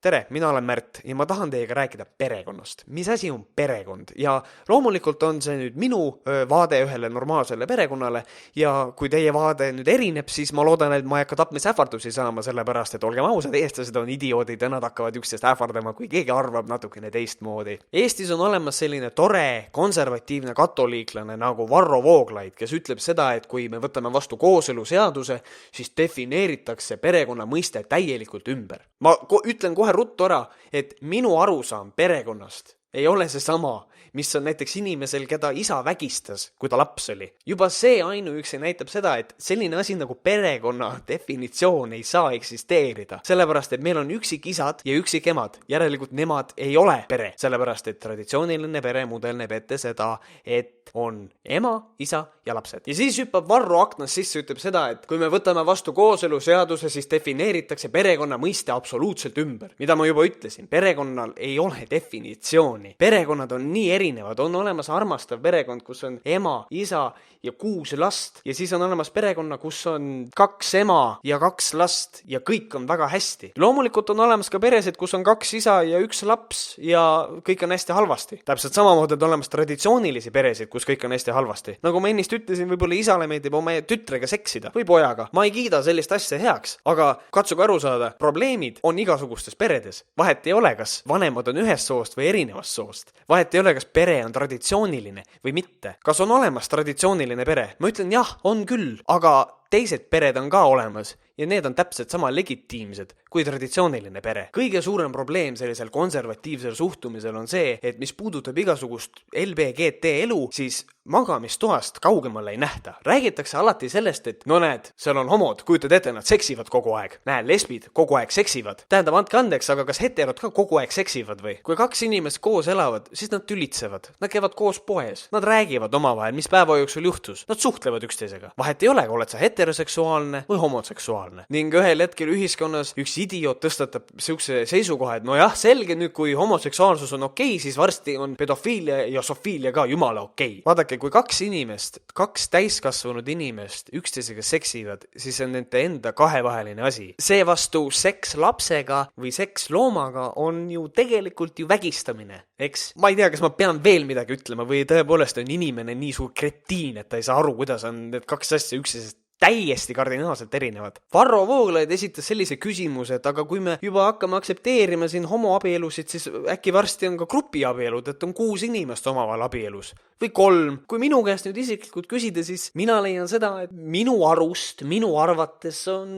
Tere, mina olen Märt ja ma tahan teiega rääkida perekonnast. Mis asi on perekond? Ja loomulikult on see nüüd minu vaade ühele normaalsele perekonnale ja kui teie vaade nüüd erineb, siis ma loodan, et ma ei hakka tapmisähvardusi saama, sellepärast et olgem ausad, eestlased on idioodid ja nad hakkavad üksteist ähvardama, kui keegi arvab natukene teistmoodi. Eestis on olemas selline tore konservatiivne katoliiklane nagu Varro Vooglaid, kes ütleb seda, et kui me võtame vastu kooseluseaduse, siis defineeritakse perekonna mõiste täielikult ümber. Ma ütlen kohe ruttu ära, et minu arusaam perekonnast ei ole see sama, mis on näiteks inimesel, keda isa vägistas, kui ta laps oli. Juba see ainuüksi näitab seda, et selline asi nagu perekonna definitsioon ei saa eksisteerida. Sellepärast, et meil on üksikisad ja üksikemad. Järelikult nemad ei ole pere. Sellepärast, et traditsiooniline peremudel näeb ette seda, et on ema, isa ja lapsed. Ja siis hüppab Varro aknas sisse, ütleb seda, et kui me võtame vastu kooseluseaduse, siis defineeritakse perekonna mõiste absoluutselt ümber. Mida ma juba ütlesin, perekonnal ei ole definitsiooni. Perekonnad on nii erinevad, on olemas armastav perekond, kus on ema, isa ja 6 last ja siis on olemas perekonna, kus on 2 ema ja 2 last ja kõik on väga hästi. Loomulikult on olemas ka peresid, kus on 2 isa ja 1 laps ja kõik on hästi halvasti. Täpselt samamoodi on olemas traditsioonilisi peresid, kus kõik on hästi halvasti. Nagu ma ennist ütlesin, võib-olla isale meeldib oma tütrega seksida või pojaga. Ma ei kiida sellist asja heaks, aga katsuge aru saada, probleemid on igasugustes peredes. Vahet ei ole, kas vanemad on ühest soost või erinevast soost. Vahet ei ole, kas pere on traditsiooniline või mitte. Kas on olemas traditsiooniline pere? Ma ütlen jah, on küll, aga teised pered on ka olemas ja need on täpselt sama legitiimsed kui traditsiooniline pere. Kõige suurem probleem sellisel konservatiivsel suhtumisel on see, et mis puudutab igasugust LBGT elu, siis magamistoast kaugemale ei nähta. Räägitakse alati sellest, et no näed, seal on homod, kujutad ette, nad seksivad kogu aeg. Näe, lesbid kogu aeg seksivad. Tähendab, andke andeks, aga kas heterod ka kogu aeg seksivad või? Kui 2 inimest koos elavad, siis nad tülitsevad. Nad käivad koos poes. Nad räägivad omavahel, mis päeva jooksul juhtus. Nad suhtlevad üksteisega. Vahet ei ole, oled sa heteroseksuaalne või homoseksuaalne. Ning ühel hetkel ühiskonnas üks idioot tõstatab sihukese seisukoha, et no jah, selge nüüd, kui homoseksuaalsus on okei, siis varsti on pedofiilia ja sofiilia ka jumala okei. Vaadake, kui 2 inimest, 2 täiskasvanud inimest üksteisega seksivad, siis on nende enda kahevaheline asi. Seevastu seks lapsega või seks loomaga on ju tegelikult ju vägistamine, eks? Ma ei tea, kas ma pean veel midagi ütlema või tõepoolest on inimene nii suur kretiin, et ta ei saa aru, kuidas on need 2 asja üksteisest täiesti kardinaalselt erinevad. Varro Vooglaid esitas sellise küsimuse, et aga kui me juba hakkame aktsepteerima siin homoabielusid, siis äkki varsti on ka grupiabielud, et on 6 inimest omavahel abielus või 3. Kui minu käest nüüd isiklikult küsida, siis mina leian seda, et minu arvates on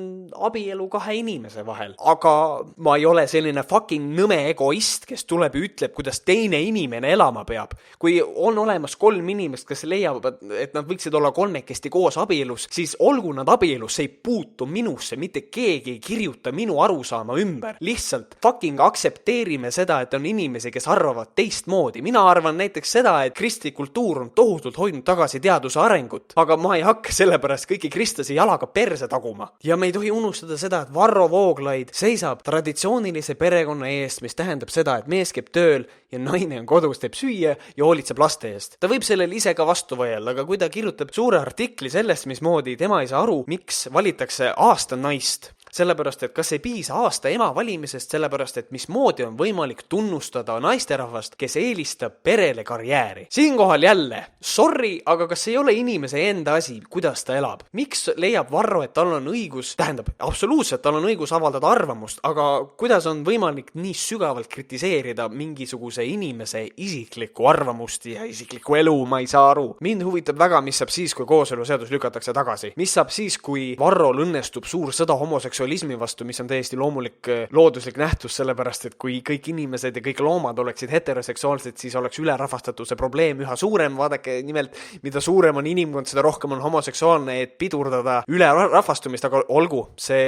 abielu 2 inimese vahel. Aga ma ei ole selline fucking nõme egoist, kes tuleb ja ütleb, kuidas teine inimene elama peab. Kui on olemas 3 inimest, kes leiavad, et nad võiksid olla 3 koos abielus, siis olgu nad abielus, see ei puutu minusse, mitte keegi ei kirjuta minu arusaama ümber. Lihtsalt fucking aktsepteerime seda, et on inimesi, kes arvavad teistmoodi. Mina arvan näiteks seda, et kristlik kultuur on tohutult hoidnud tagasi teaduse arengut, aga ma ei hakka sellepärast kõiki kristlasi jalaga perse taguma. Ja me ei tohi unustada seda, et Varro Vooglaid seisab traditsioonilise perekonna eest, mis tähendab seda, et mees käib tööl ja naine on kodus, teeb süüa ja hoolitseb laste eest. Ta võib sellele ise ka vastu vaielda, aga kui ta kirjutab suure artikli sellest, mismoodi tema ei saa aru, miks valitakse aasta naist, sellepärast, et kas ei piisa aasta ema valimisest, sellepärast, et mismoodi on võimalik tunnustada naisterahvast, kes eelistab perele karjääri. Siinkohal jälle, sorry, aga kas ei ole inimese enda asi, kuidas ta elab? Miks leiab Varro, et tal on õigus, absoluutselt tal on õigus avaldada arvamust, aga kuidas on võimalik nii sügavalt kritiseerida mingisuguse inimese isiklikku arvamust ja isiklikku elu, ma ei saa aru. Mind huvitab väga, mis saab siis, kui kooseluseadus lükatakse tagasi. Mis saab siis, kui Varrol õnnestub suur sõda homoseksualismi vastu, mis on täiesti loomulik looduslik nähtus, sellepärast, et kui kõik inimesed ja kõik loomad oleksid heteroseksuaalsed, siis oleks ülerahvastatuse probleem üha suurem. Vaadake, nimelt, mida suurem on inimkond, seda rohkem on homoseksuaalne, et pidurdada ülerahvastumist, aga olgu, see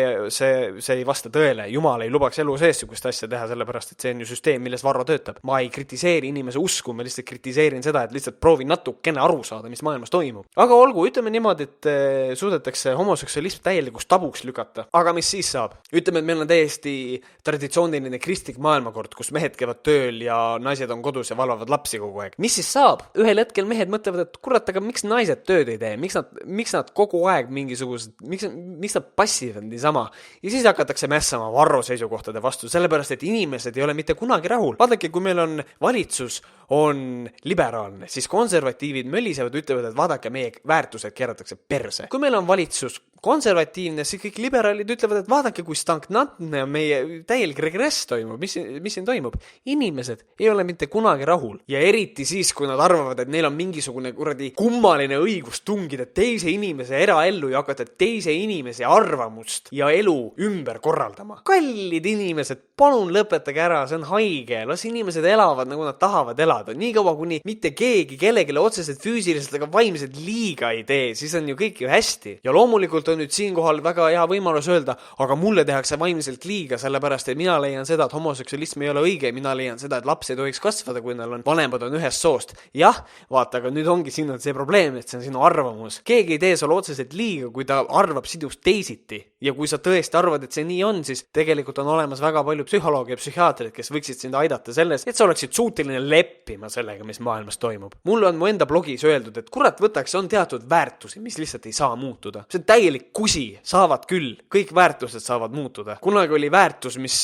ei vasta tõele. Jumal ei lubaks elu sees sihukest asja teha, sellepärast, et see on ju süsteem, milles Varro töötab. Ma ei kritiseeri inimese usku, ma lihtsalt kritiseerin seda, et lihtsalt proovin natukene aru saada, mis maailmas toimub. Aga olgu, ütleme niimoodi, et suudetakse homoseksualism täielikus tabuks lükata. Aga mis siis saab? Ütleme, et meil on täiesti traditsiooniline kristlik maailmakord, kus mehed käivad tööl ja naised on kodus ja valvavad lapsi kogu aeg. Mis siis saab? Ühel hetkel mehed mõtlevad, et kurat, aga miks naised tööd ei tee? Miks nad kogu aeg mingisugused, miks nad passivad niisama? Ja siis hakatakse mässama Varro seisukohtade vastu, sellepärast, et inimesed ei ole mitte kunagi rahul. Vaadake, kui meil on valitsus on liberaalne, siis konservatiivid mölisevad, ütlevad, et vaadake, meie väärtused keeratakse perse. Kui meil on valitsus konservatiivne, siis kõik liberaalid ütlevad, et vaadake, kui stagnantne meie täielik regress toimub. Mis siin toimub? Inimesed ei ole mitte kunagi rahul. Ja eriti siis, kui nad arvavad, et neil on mingisugune kuradi kummaline õigus tungida teise inimese eraellu ja hakata teise inimese arvamust ja elu ümber korraldama. Kallid inimesed, palun lõpetage ära, see on haige. Las inimesed elavad, nagu nad tahavad elada. Nii kaua, kuni mitte keegi kellegile otseselt füüsiliselt ega vaimselt liiga ei tee, siis on ju kõik ju hästi. Ja loomulikult on nüüd siinkohal väga hea võimalus öelda, aga mulle tehakse vaimselt liiga, sellepärast et mina leian seda, et homoseksualism ei ole õige, mina leian seda, et laps ei tohiks kasvada, kui neil on vanemad on ühest soost. Jah, vaata, aga nüüd ongi siin see probleem, et see on sinu arvamus. Keegi ei tee sulle otseselt liiga, kui ta arvab sinust teisiti. Ja kui sa tõesti arvad, et see nii on, siis tegelikult on olemas väga palju psühholoogi ja psühhiaatrid, kes võiksid sind aidata selles, et sa oleksid suuteline leppima sellega, mis maailmas toimub. Mulle on mu enda blogis öeldud, et kurat võtaks, on teatud väärtusi, mis lihtsalt ei saa muutuda. See on täielik kusi, saavad küll, kõik väärtused saavad muutuda. Kunagi oli väärtus, mis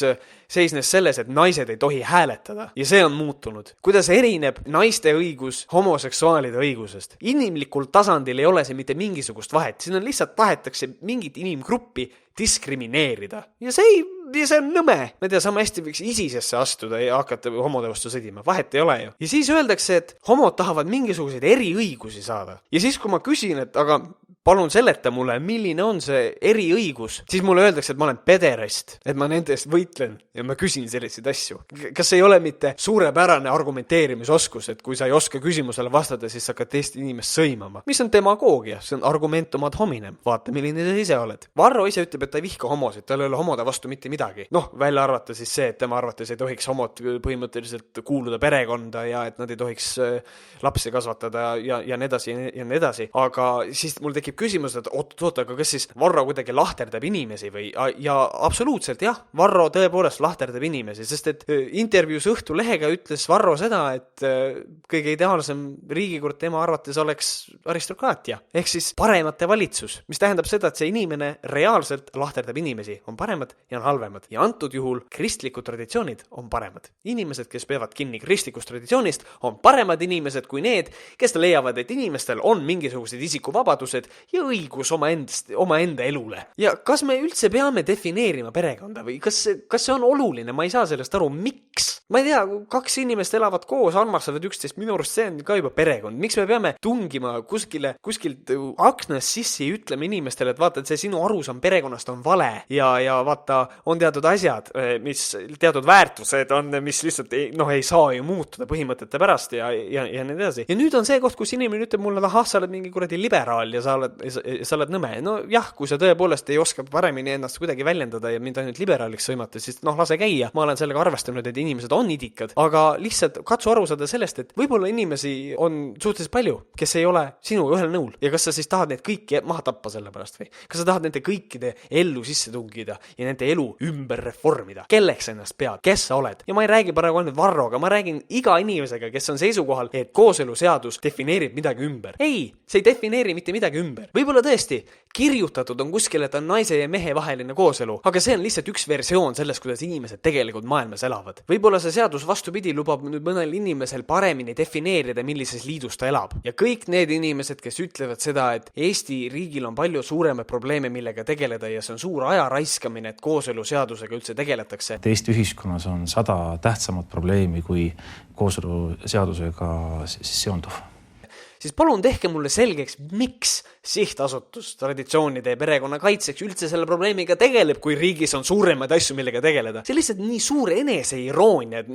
seisnes selles, et naised ei tohi hääletada ja see on muutunud. Kuidas erineb naiste õigus homoseksuaalide õigusest? Inimlikul tasandil ei ole see mitte mingisugust vahet, siin on lihtsalt tahetakse mingit inimgruppi diskrimineerida ja see on nõme. Ma ei tea, sama hästi võiks ISISesse astuda ja hakata homode vastu sõdima. Vahet ei ole ju. Ja siis öeldakse, et homod tahavad mingisuguseid eriõigusi saada. Ja siis, kui ma küsin, et aga palun seleta mulle, milline on see eriõigus, siis mulle öeldakse, et ma olen pederast, et ma nende eest võitlen ja ma küsin selliseid asju. Kas ei ole mitte suurepärane argumenteerimisoskus, et kui sa ei oska küsimusele vastata, siis sa hakkad teist inimest sõimama? Mis on demagoogia? See on argumentum ad hominem. Vaata, milline sa ise oled. Varro ise ütleb, et ta ei vihka homosid, tal ei ole homode vastu mitte midagi. Välja arvata siis see, et tema arvates ei tohiks homod põhimõtteliselt kuuluda perekonda ja et nad ei tohiks lapsi kasvatada ja nii edasi ja nii edasi. Aga siis mul tekib küsimus, et oot, aga kas siis Varro kuidagi lahterdab inimesi või? Ja absoluutselt jah, Varro tõepoolest lahterdab inimesi, sest et intervjuus Õhtulehega ütles Varro seda, et kõige ideaalsem riigikord tema arvates oleks aristokraatia, ehk siis paremate valitsus, mis tähendab seda, et see inimene reaalselt lahterdab inimesi, on paremad ja on halvemad. Ja antud juhul kristlikud traditsioonid on paremad. Inimesed, kes peavad kinni kristlikust traditsioonist, on paremad inimesed kui need, kes leiavad, et inimestel on mingisugused isikuvabadused ja õigus omaenda elule. Ja kas me üldse peame defineerima perekonda või kas see on oluline? Ma ei saa sellest aru, miks? Ma ei tea, kaks inimest elavad koos, armastavad üksteist, minu arust see on ka juba perekond. Miks me peame tungima kuskilt aknast sissi ja ütlema inimestele, et vaata, et see sinu arusaam perekonnast on vale ja vaata, on teatud asjad, teatud väärtused on, mis lihtsalt ei saa ju muutuda põhimõtete pärast ja nii edasi. Ja nüüd on see koht, kus inimene ütleb mulle, sa oled mingi kuradi liberaal ja sa oled nõme. No jah, kui sa tõepoolest ei oska paremini ennast kuidagi väljendada ja mind ainult liberaaliks sõimata, siis lase käia. Ma olen sellega arvestanud, et inimesed on idikad, aga lihtsalt katsu aru saada sellest, et võib-olla inimesi on suhteliselt palju, kes ei ole sinuga ühel nõul. Ja kas sa siis tahad neid kõiki maha tappa selle pärast või? Kas sa tahad nende kõikide ellu sisse tungida ja nende elu ümber reformida? Kelleks ennast pead? Kes sa oled? Ja ma ei räägi praegu ainult Varroga, ma räägin iga inimesega, kes on seisukohal, et kooseluseadus defineerib midagi ümber. Ei, see ei defineeri mitte midagi ümber. Võib-olla tõesti kirjutatud on kuskil, et on naise ja mehe vaheline kooselu, aga see on lihtsalt üks versioon sellest, kuidas inimesed tegelikult maailmas elavad. Võib-olla see seadus vastupidi lubab nüüd mõnel inimesel paremini defineerida, millises liidus ta elab. Ja kõik need inimesed, kes ütlevad seda, et Eesti riigil on palju suuremaid probleeme, millega tegeleda ja see on suur aja raiskamine, et kooseluseadusega üldse tegeletakse. Eesti ühiskonnas on 100 tähtsamat probleemi kui kooseluseadusega seonduv. Siis palun tehke mulle selgeks, miks sihtasutus traditsioonide ja perekonna kaitseks üldse selle probleemiga tegeleb, kui riigis on suuremaid asju, millega tegeleda. See lihtsalt nii suur eneseiroonia, et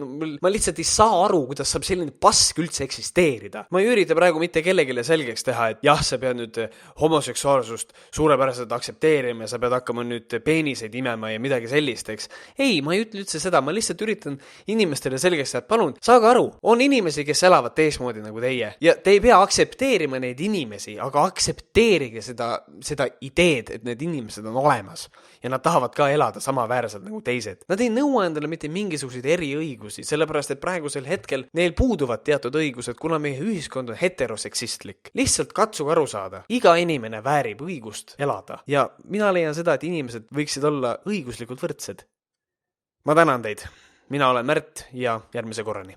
ma lihtsalt ei saa aru, kuidas saab selline pask üldse eksisteerida. Ma ei ürita praegu mitte kellegile selgeks teha, et jah, sa pead nüüd homoseksuaalsust suurepäraselt aktsepteerima ja sa pead hakkama nüüd peeniseid imema ja midagi sellist, eks. Ei, ma ei ütle üldse seda, ma lihtsalt üritan inimestele selgeks teha, et palun, saage aru, on inimesi, kes elavad teismoodi nagu teie ja te ei pea aktsepteerima neid inimesi, aga aktsepteerige seda ideed, et need inimesed on olemas ja nad tahavad ka elada samaväärselt nagu teised. Nad ei nõua endale mitte mingisuguseid eriõigusi, sellepärast et praegusel hetkel neil puuduvad teatud õigused, kuna meie ühiskond on heteroseksistlik. Lihtsalt katsuge aru saada. Iga inimene väärib õigust elada ja mina leian seda, et inimesed võiksid olla õiguslikult võrdsed. Ma tänan teid. Mina olen Märt ja järgmise korrani.